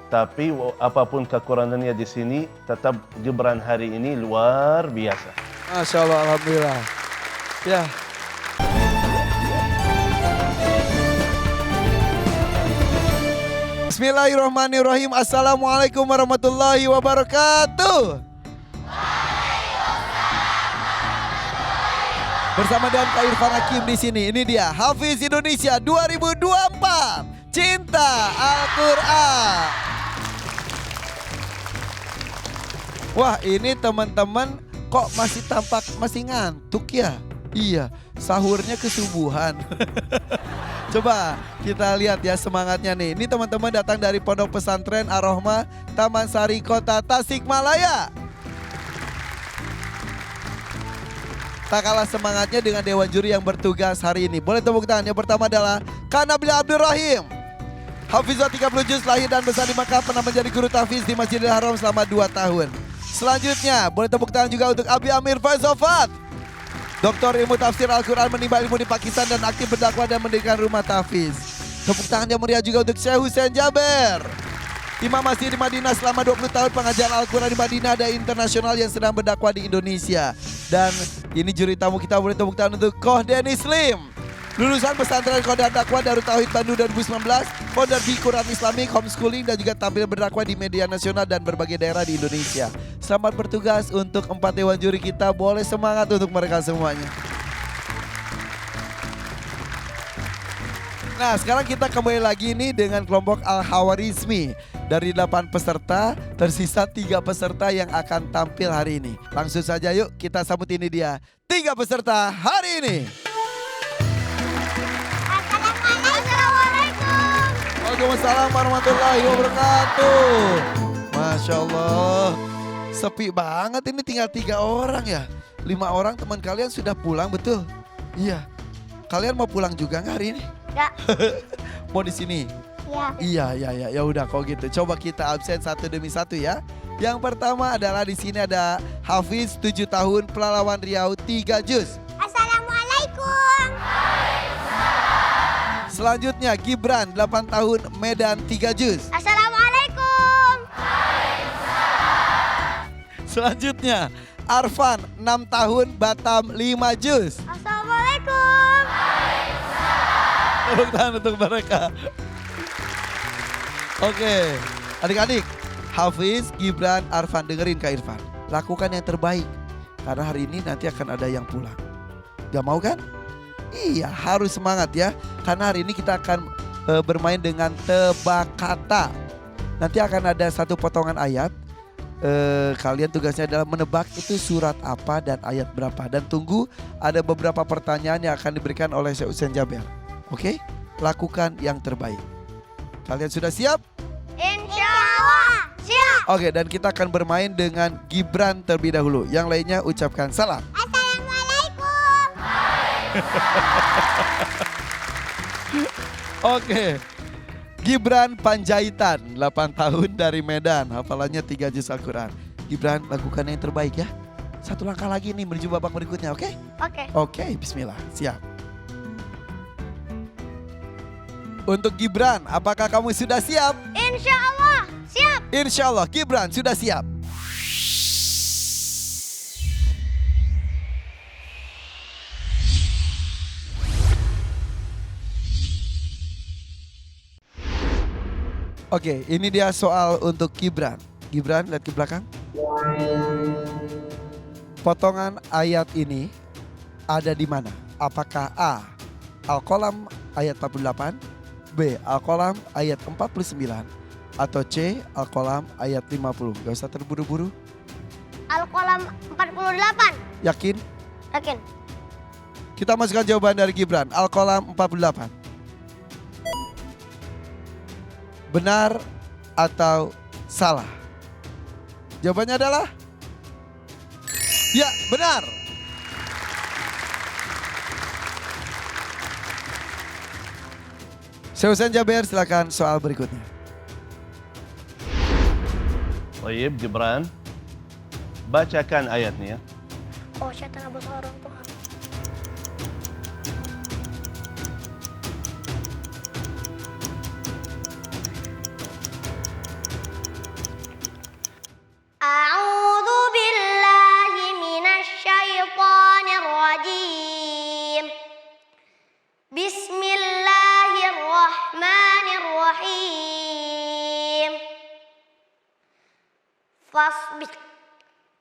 Tapi apapun kekurangannya di sini, tetap Gibran hari ini luar biasa. Masya Allah, Alhamdulillah. Ya. Bismillahirrahmanirrahim. Assalamualaikum warahmatullahi wabarakatuh. Bersama dengan Kak Irfan Hakim di sini. Ini dia Hafiz Indonesia 2024. Cinta Al-Quran. Wah, ini teman-teman kok masih tampak masih ngantuk ya? Iya, sahurnya kesubuhan. Coba kita lihat ya semangatnya nih. Ini teman-teman datang dari Pondok Pesantren Ar-Rahmah Taman Sari Kota Tasikmalaya. Tak kalah semangatnya dengan Dewan Juri yang bertugas hari ini. Boleh tepuk tangan. Yang pertama adalah Kanabila Abdul Rahim. Hafizah 30 juz, lahir dan besar di Makkah, pernah menjadi guru tahfiz di Masjidil Haram selama 2 tahun. Selanjutnya, boleh tepuk tangan juga untuk Abi Amir Faizofat. Doktor ilmu tafsir Al-Quran, menimba ilmu di Pakistan dan aktif berdakwah dan mendirikan rumah tahfiz. Tepuk tangan yang meriah juga untuk Syekh Hussein Jaber. Imam Masjid di Madinah selama 20 tahun, pengajar Al-Quran di Madinah dan internasional yang sedang berdakwah di Indonesia. Dan ini juri tamu kita, boleh tepuk tangan untuk Koh Denny Slim. Lulusan pesantren Kodar Dakwah Darut Tauhid Bandung 2019, founder di Quran Islamic, homeschooling dan juga tampil berdakwah di media nasional dan berbagai daerah di Indonesia. Selamat bertugas untuk 4 dewan juri kita, boleh semangat untuk mereka semuanya. Nah, sekarang kita kembali lagi nih dengan kelompok Al-Hawarizmi. Dari 8 peserta, tersisa 3 peserta yang akan tampil hari ini. Langsung saja yuk kita sambut ini dia, 3 peserta hari ini. Waalaikumsalam warahmatullahi wabarakatuh. Masya Allah, sepi banget ini, tinggal 3 orang ya. 5 orang teman kalian sudah pulang, betul? Iya. Kalian mau pulang juga nggak hari ini? Enggak. Mau di sini? Iya. Iya. Ya udah kalau gitu. Coba kita absen satu demi satu ya. Yang pertama adalah di sini ada Hafiz 7 tahun, Pelalawan Riau 3 juz. Assalamualaikum. Selanjutnya Gibran 8 tahun, Medan 3 juz. Assalamualaikum. Selanjutnya Arfan 6 tahun, Batam 5 juz. Assalamualaikum. Tepuk tangan untuk mereka. Oke, adik-adik, Hafiz, Gibran, Arfan, dengerin Kak Irfan. Lakukan yang terbaik, karena hari ini nanti akan ada yang pulang. Gak mau kan? Iya, harus semangat ya. Karena hari ini kita akan bermain dengan tebak kata. Nanti akan ada satu potongan ayat. Kalian tugasnya adalah menebak itu surat apa dan ayat berapa. Dan tunggu ada beberapa pertanyaan yang akan diberikan oleh Syekh Hussein Jaber. Oke? Lakukan yang terbaik. Kalian sudah siap? Insya Allah. Siap. Oke, dan kita akan bermain dengan Gibran terlebih dahulu. Yang lainnya ucapkan salam. Assalamualaikum. Oke. Gibran Panjaitan, 8 tahun dari Medan. Hafalannya 3 juz Al-Quran. Gibran, lakukan yang terbaik ya. Satu langkah lagi nih menuju babak berikutnya, oke? Oke. Oke, bismillah. Siap. Untuk Gibran, apakah kamu sudah siap? Insya Allah. Siap. Insya Allah, Gibran sudah siap. Oke, ini dia soal untuk Gibran. Gibran, lihat ke belakang. Potongan ayat ini ada di mana? Apakah A, Al-Qalam ayat 48, B, Al-Qalam ayat 49, atau C, Al-Qalam ayat 50? Gak usah terburu-buru. Al-Qalam 48. Yakin? Yakin. Kita masukkan jawaban dari Gibran. Al-Qalam 48. Benar atau salah? Jawabannya adalah ya, benar. Syekh Hussein Jaber, silakan soal berikutnya. Baik, Gibran. Bacakan ayatnya. Oh, syaitan Abu Sarong tuh. fasbir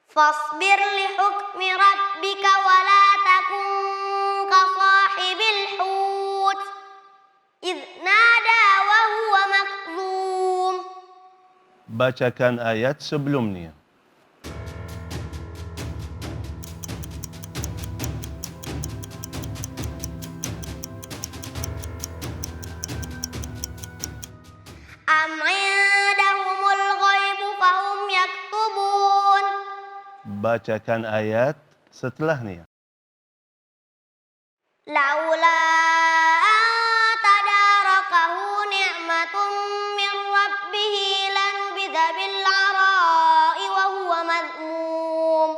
fasbir li hukmi rabbika wa la takun ka sahibil hut idh nada wa huwa makzum. Bacakan ayat sebelumnya. Am indahumul ghaibu fahum yaktubun. Bacakan ayat setelahnya. Laula tadarakahu ni'matun min rabbih lanubidha bil ara'i wa huwa madmum.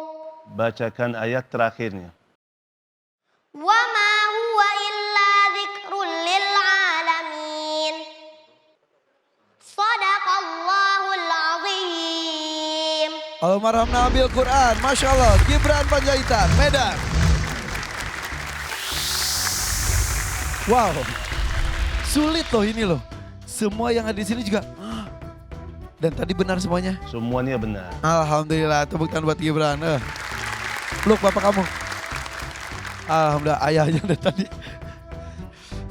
Bacakan ayat terakhirnya. Wa ma huwa illa dzikrun lil alamin. Shadaqallahul azim. Almarhum Nabil Quran, Masya Allah, Gibran Panjaitan, Medan. Wow, sulit loh ini loh. Semua yang ada di sini juga. Dan tadi benar semuanya. Semuanya benar. Alhamdulillah, tepuk tangan buat Gibran. Peluk bapak kamu. Alhamdulillah, ayahnya dari tadi.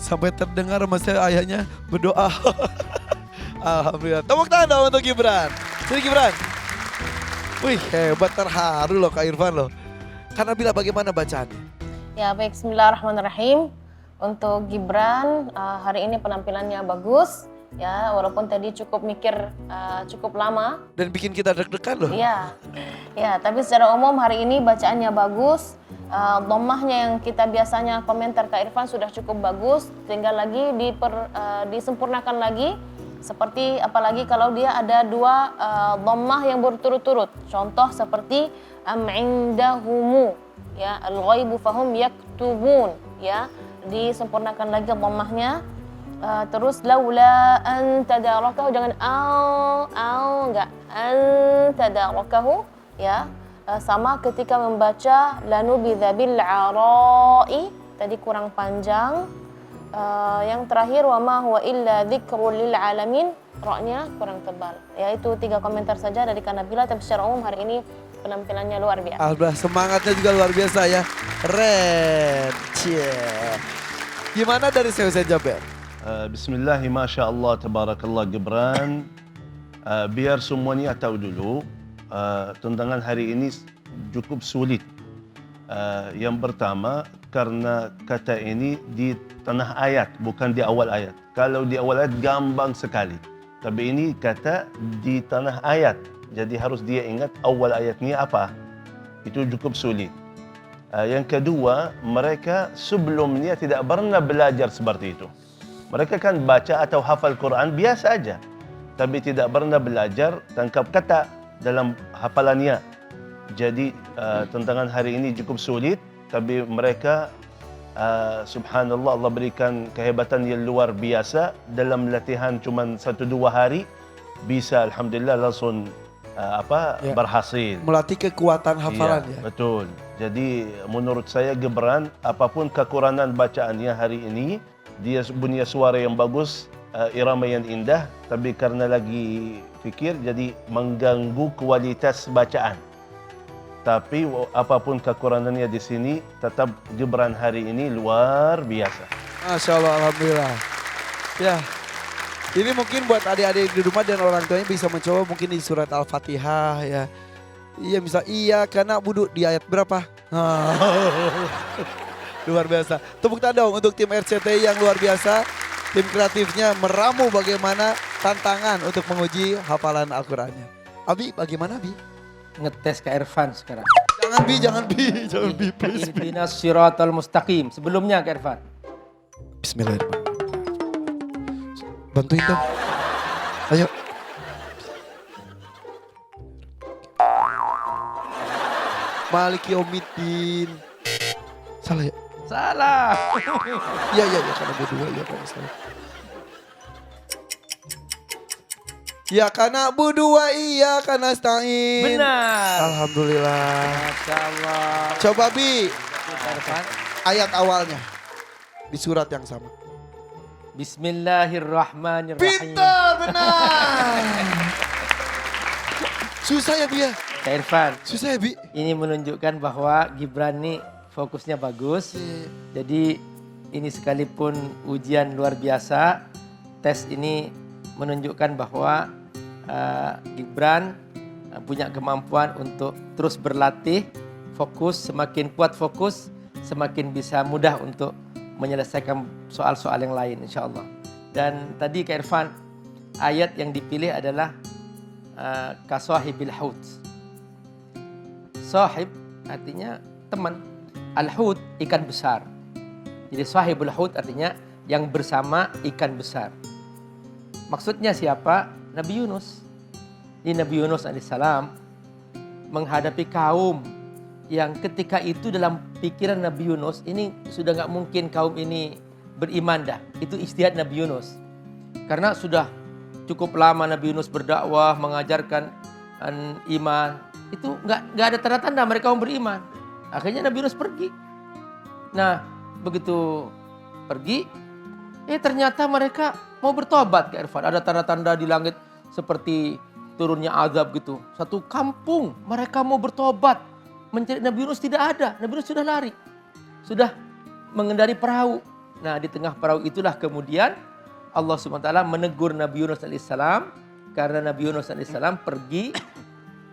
Sampai terdengar masa ayahnya berdoa. Alhamdulillah, tepuk tangan dong untuk Gibran. Sini Gibran. Wih, hebat, terharu loh Kak Irfan loh. Karena bila bagaimana bacaannya? Ya baik, bismillahirrahmanirrahim. Untuk Gibran, hari ini penampilannya bagus. Ya, walaupun tadi cukup mikir cukup lama. Dan bikin kita deg-degan loh. Iya, ya, tapi secara umum hari ini bacaannya bagus. Dhammahnya yang kita biasanya komentar Kak Irfan sudah cukup bagus. Tinggal lagi disempurnakan lagi. Seperti apalagi kalau dia ada dua dhammah yang berturut-turut. Contoh seperti am indahumu, ya, al-ghaibu fahum yaktubun, ya. Disempurnakan lagi dhammahnya. Terus laula an tadarakahu, jangan enggak an tadarakahu, ya. Sama ketika membaca lanubidha bil ara'i, tadi kurang panjang. Yang terakhir wa ma huwa illa dzikrul lil alamin, ra-nya kurang tebal. Ya, itu 3 komentar saja dari Kanabila, tapi secara umum hari ini penampilannya luar biasa. Alhamdulillah, semangatnya juga luar biasa ya. Keren. Cie. Gimana dari saya Hussein Jaber? Bismillah, Masya Allah, Tabarakallah Gibran. Biar semuanya tahu dulu, tentangan hari ini cukup sulit. Yang pertama, karena kata ini di tengah ayat, bukan di awal ayat. Kalau di awal ayat gampang sekali. Tapi ini kata di tengah ayat. Jadi harus dia ingat awal ayatnya apa. Itu cukup sulit. Yang kedua, mereka sebelumnya tidak pernah belajar seperti itu. Mereka kan baca atau hafal Quran biasa aja. Tapi tidak pernah belajar tangkap kata dalam hafalannya. Jadi tantangan hari ini cukup sulit. Tapi mereka, subhanallah, Allah berikan kehebatan yang luar biasa. Dalam latihan cuma 1-2 hari, bisa alhamdulillah langsung berhasil. Melatih kekuatan hafalan ya. Betul. Jadi menurut saya Gibran, apapun kekurangan bacaannya hari ini, dia punya suara yang bagus, irama yang indah, tapi karena lagi fikir jadi mengganggu kualitas bacaan. Tapi apapun kekurangannya di sini, tetap Gibran hari ini luar biasa. Masya Allah, alhamdulillah. Ya, ini mungkin buat adik-adik di rumah dan orang tuanya bisa mencoba mungkin di surat Al-Fatihah ya. Iya, misal iya karena buduk di ayat berapa? Luar biasa. Tepuk tangan dong untuk tim RCTI yang luar biasa. Tim kreatifnya meramu bagaimana tantangan untuk menguji hafalan Al-Qurannya. Abi, bagaimana Abi? Ngetes Kak Irfan sekarang. Jangan Bi, please. Ihdinas siratal mustaqim. Sebelumnya Kak Irfan. Bismillahirrahmanirrahim. Bantuin dong. Ayo. Maliki Yaumiddin. Salah ya? Salah. Iya, karena berdua ya kalau salah. Ya karena berdua iya karena nasta'in. Benar. Alhamdulillah. Masya Allah. Coba Bi, Kak Irfan. ayat awalnya di surat yang sama. Bismillahirrahmanirrahim. Pintar, benar. Susah ya, Bi ya? Kak Irfan, Susah ya, Bi? ini menunjukkan bahwa Gibran nih fokusnya bagus. Jadi ini sekalipun ujian luar biasa, tes ini menunjukkan bahwa Gibran punya kemampuan untuk terus berlatih, fokus, semakin kuat fokus, semakin bisa mudah untuk menyelesaikan soal-soal yang lain insya Allah. Dan tadi Kak Irfan, ayat yang dipilih adalah kasahibil haut. Sahib artinya teman. Al-hut ikan besar. Jadi sahibul haut artinya yang bersama ikan besar. Maksudnya siapa? Nabi Yunus. Ini Nabi Yunus alaihissalam menghadapi kaum yang ketika itu dalam pikiran Nabi Yunus ini sudah nggak mungkin kaum ini beriman dah. Itu ijtihad Nabi Yunus. Karena sudah cukup lama Nabi Yunus berdakwah, mengajarkan iman. Itu nggak ada tanda-tanda mereka mau beriman. Akhirnya Nabi Yunus pergi. Nah, begitu pergi, ternyata mereka mau bertobat ke Irfan. Ada tanda-tanda di langit seperti turunnya azab gitu. Satu kampung mereka mau bertobat. Mencari Nabi Yunus tidak ada. Nabi Yunus sudah lari. Sudah mengendari perahu. Nah, di tengah perahu itulah kemudian Allah SWT menegur Nabi Yunus alaihissalam. Karena Nabi Yunus alaihissalam pergi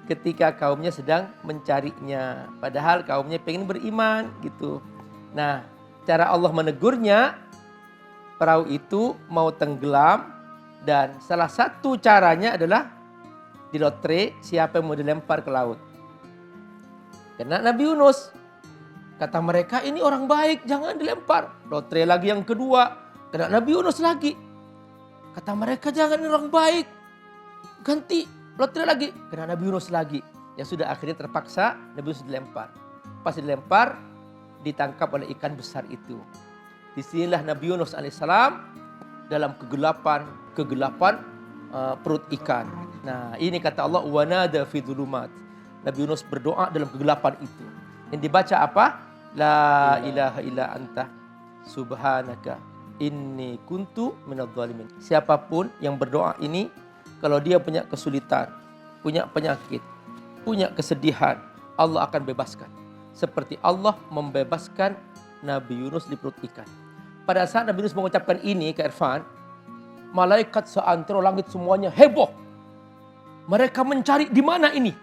ketika kaumnya sedang mencarinya. Padahal kaumnya pengen beriman gitu. Nah, cara Allah menegurnya, perahu itu mau tenggelam. Dan salah satu caranya adalah di lotre siapa yang mau dilempar ke laut. Karena Nabi Yunus, kata mereka ini orang baik, jangan dilempar. Lotre lagi yang kedua, kena Nabi Yunus lagi. Kata mereka jangan ini orang baik, ganti lotre lagi, kena Nabi Yunus lagi. Yang sudah akhirnya terpaksa Nabi Yunus dilempar. Pas dilempar, ditangkap oleh ikan besar itu. Disinilah Nabi Yunus alaihissalam dalam kegelapan perut ikan. Nah, ini kata Allah, wanada fi dzulumat. Nabi Yunus berdoa dalam kegelapan itu. Yang dibaca apa? La ilaha illa anta subhanaka inni kuntu minadh dhalimin. Siapapun yang berdoa ini, kalau dia punya kesulitan, punya penyakit, punya kesedihan, Allah akan bebaskan. Seperti Allah membebaskan Nabi Yunus di perut ikan. Pada saat Nabi Yunus mengucapkan ini ke Irfan, malaikat seantero langit semuanya heboh. Mereka mencari di mana ini.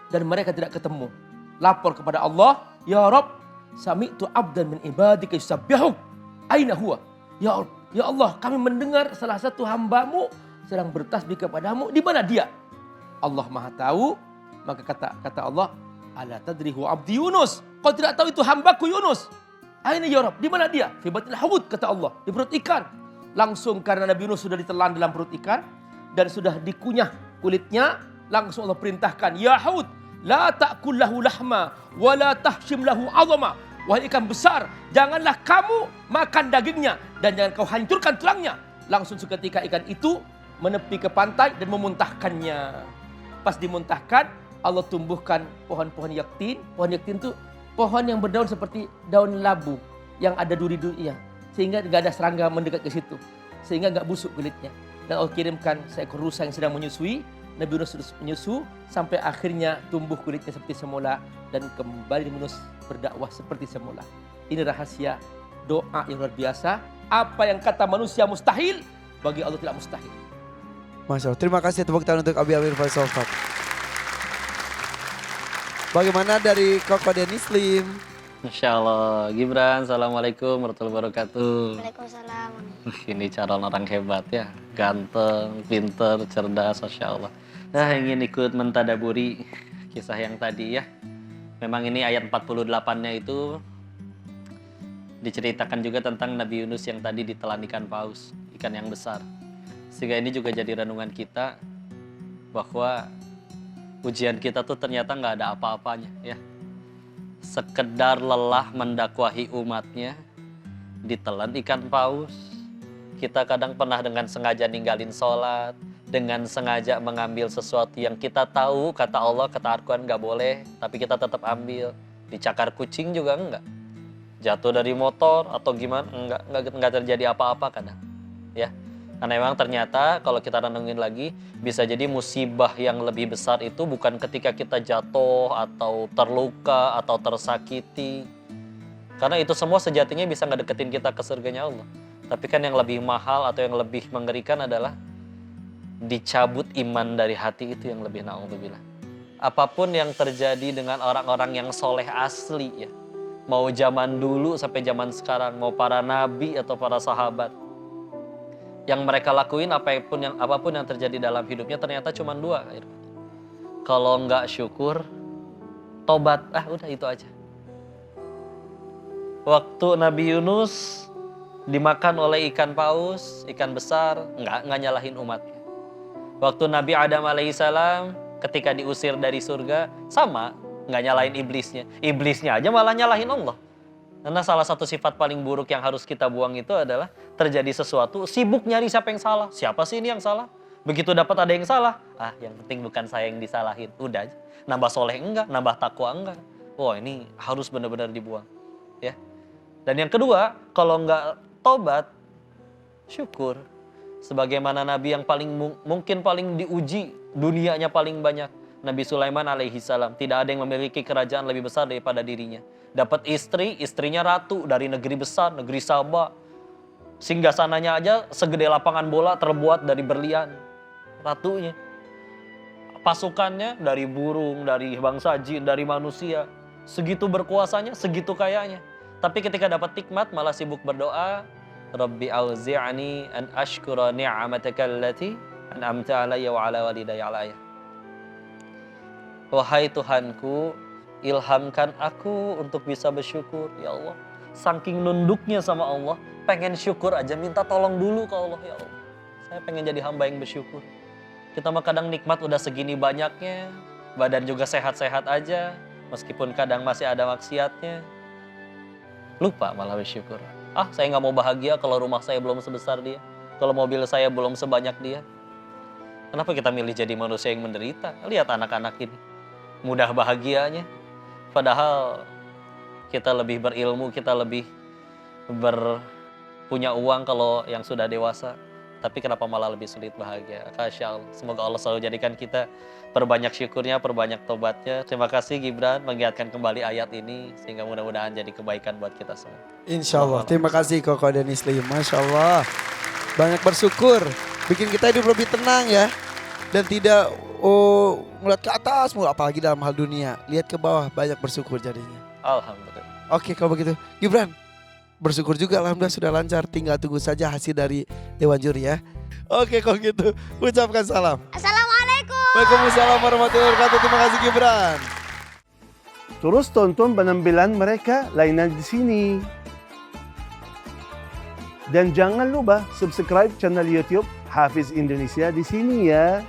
Dan mereka tidak ketemu. Lapor kepada Allah, ya Rabb, sami'tu abdan min ibadika yusabbihuk. Aina huwa? Ya Allah, kami mendengar salah satu hambamu sedang bertasbih kepadamu. Di mana dia? Allah Maha tahu. Maka kata Allah, ala tadrihu abdi Yunus. Kau tidak tahu itu hambaku Yunus. Aina ya Rabb? Di mana dia? Fi batil hawd, kata Allah, di perut ikan. Langsung karena Nabi Yunus sudah ditelan dalam perut ikan dan sudah dikunyah kulitnya, langsung Allah perintahkan, ya Hud, la ta'kul lahu lahma wa la tahshim lahu 'azama. Wahai ikan besar, janganlah kamu makan dagingnya dan jangan kau hancurkan tulangnya. Langsung seketika ikan itu menepi ke pantai dan memuntahkannya. Pas dimuntahkan, Allah tumbuhkan pohon-pohon yaktin. Pohon yaktin itu pohon yang berdaun seperti daun labu yang ada duri-durinya, sehingga nggak ada serangga mendekat ke situ, sehingga nggak busuk kulitnya. Dan Allah kirimkan seekor rusa yang sedang menyusui. Nabi Yunus terus menyusu sampai akhirnya tumbuh kulitnya seperti semula dan kembali Yunus berdakwah seperti semula. Ini rahasia doa yang luar biasa. Apa yang kata manusia mustahil, bagi Allah tidak mustahil. Masya Allah. Terima kasih tepuk tangan untuk Abi Amir Faisal Ustaz. Bagaimana dari Koko Denis Lim? Masya Allah, Gibran, Assalamualaikum warahmatullahi wabarakatuh. Waalaikumsalam. Ini calon orang hebat ya, ganteng, pinter, cerdas, Masya Allah. Nah, ingin ikut mentadaburi kisah yang tadi ya. Memang ini ayat 48-nya itu diceritakan juga tentang Nabi Yunus yang tadi ditelan ikan paus, ikan yang besar. Sehingga ini juga jadi renungan kita bahwa ujian kita tuh ternyata nggak ada apa-apanya ya. Sekedar lelah mendakwahi umatnya, ditelan ikan paus. Kita kadang pernah dengan sengaja ninggalin sholat, dengan sengaja mengambil sesuatu yang kita tahu, kata Allah, kata Al-Quran nggak boleh, tapi kita tetap ambil. Dicakar kucing juga enggak. Jatuh dari motor atau gimana, enggak terjadi apa-apa kadang. Ya, Karena memang ternyata kalau kita renungin lagi, bisa jadi musibah yang lebih besar itu bukan ketika kita jatuh atau terluka atau tersakiti. Karena itu semua sejatinya bisa ngedeketin kita ke surganya Allah. Tapi kan yang lebih mahal atau yang lebih mengerikan adalah dicabut iman dari hati, itu yang lebih na'udzubillah. Apapun yang terjadi dengan orang-orang yang soleh asli ya, mau zaman dulu sampai zaman sekarang, mau para nabi atau para sahabat, yang mereka lakuin apapun yang terjadi dalam hidupnya ternyata cuma dua. Kalau nggak syukur, tobat. Udah itu aja. Waktu Nabi Yunus dimakan oleh ikan paus, ikan besar, nggak nyalahin umatnya. Waktu Nabi Adam alaihissalam ketika diusir dari surga, sama, nggak nyalahin iblisnya. Iblisnya aja malah nyalahin Allah. Karena salah satu sifat paling buruk yang harus kita buang itu adalah terjadi sesuatu, sibuk nyari siapa yang salah. Siapa sih ini yang salah? Begitu dapat ada yang salah, yang penting bukan saya yang disalahin. Udah aja. Nambah soleh enggak, nambah takwa enggak. Wah, ini harus benar-benar dibuang. Ya. Dan yang kedua, kalau enggak tobat, syukur. Sebagaimana Nabi yang mungkin paling diuji, dunianya paling banyak. Nabi Sulaiman alaihissalam, tidak ada yang memiliki kerajaan lebih besar daripada dirinya. Dapat istrinya ratu dari negeri besar, negeri Sabah. Singgasananya aja segede lapangan bola terbuat dari berlian. Ratunya. Pasukannya dari burung, dari bangsa jin, dari manusia. Segitu berkuasanya, segitu kayanya. Tapi ketika dapat nikmat malah sibuk berdoa. Rabbi auzi'ani an ashkura ni'amataka allati an'amta alayya wa ala walidayya alaya. Wahai Tuhanku, ilhamkan aku untuk bisa bersyukur, ya Allah. Saking nunduknya sama Allah, pengen syukur aja, minta tolong dulu ke Allah, ya Allah. Saya pengen jadi hamba yang bersyukur. Kita mah kadang nikmat udah segini banyaknya, badan juga sehat-sehat aja, meskipun kadang masih ada maksiatnya. Lupa malah bersyukur. Saya nggak mau bahagia kalau rumah saya belum sebesar dia, kalau mobil saya belum sebanyak dia. Kenapa kita milih jadi manusia yang menderita? Lihat anak-anak ini, mudah bahagianya. Padahal kita lebih berilmu, kita lebih punya uang kalau yang sudah dewasa. Tapi kenapa malah lebih sulit bahagia? Masya Allah. Semoga Allah selalu jadikan kita perbanyak syukurnya, perbanyak tobatnya. Terima kasih Gibran mengingatkan kembali ayat ini. Sehingga mudah-mudahan jadi kebaikan buat kita semua. Insya Allah. Terima kasih Koko dan Islim. Masya Allah. Banyak bersyukur. Bikin kita hidup lebih tenang ya. Dan tidak ngeliat ke atas mulu, apalagi dalam hal dunia. Lihat ke bawah, banyak bersyukur jadinya. Alhamdulillah. Oke, kalau begitu Gibran, bersyukur juga alhamdulillah sudah lancar. Tinggal tunggu saja hasil dari Dewan Juri ya. Oke, kalau gitu ucapkan salam. Assalamualaikum. Waalaikumsalam warahmatullahi wabarakatuh. Terima kasih Gibran. Terus tonton penampilan mereka lainnya di sini. Dan jangan lupa subscribe channel YouTube Hafiz Indonesia di sini ya.